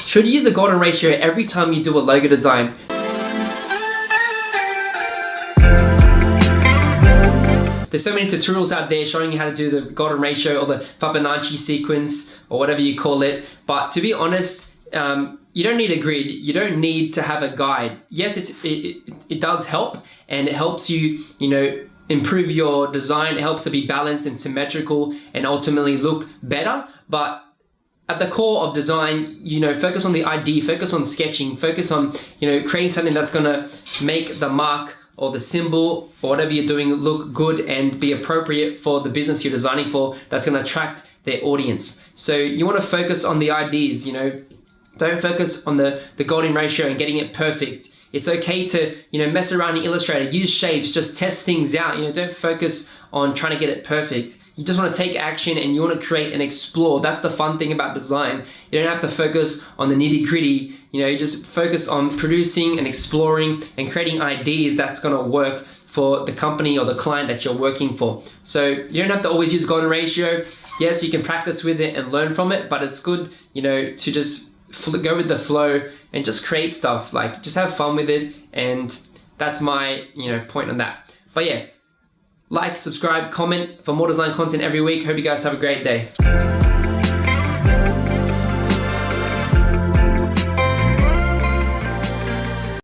should use the golden ratio every time you do a logo design. There's so many tutorials out there showing you how to do the golden ratio or the Fibonacci sequence or whatever you call it. But to be honest, you don't need a grid. You don't need to have a guide. Yes, it does help, and it helps you, improve your design. It helps to be balanced and symmetrical and ultimately look better. But at the core of design, focus on the idea, focus on sketching, focus on, creating something that's gonna make the mark or the symbol or whatever you're doing look good and be appropriate for the business you're designing for, that's gonna attract their audience. So you wanna focus on the ideas, don't focus on the golden ratio and getting it perfect. It's okay to, mess around in Illustrator, use shapes, just test things out. Don't focus on trying to get it perfect. You just want to take action and you want to create and explore. That's the fun thing about design. You don't have to focus on the nitty gritty. You just focus on producing and exploring and creating ideas that's going to work for the company or the client that you're working for. So you don't have to always use golden ratio. Yes, you can practice with it and learn from it, but it's good, to just go with the flow and just create stuff, like just have fun with it. And that's my point on that. But yeah, like, subscribe, comment for more design content every week. Hope you guys have a great day.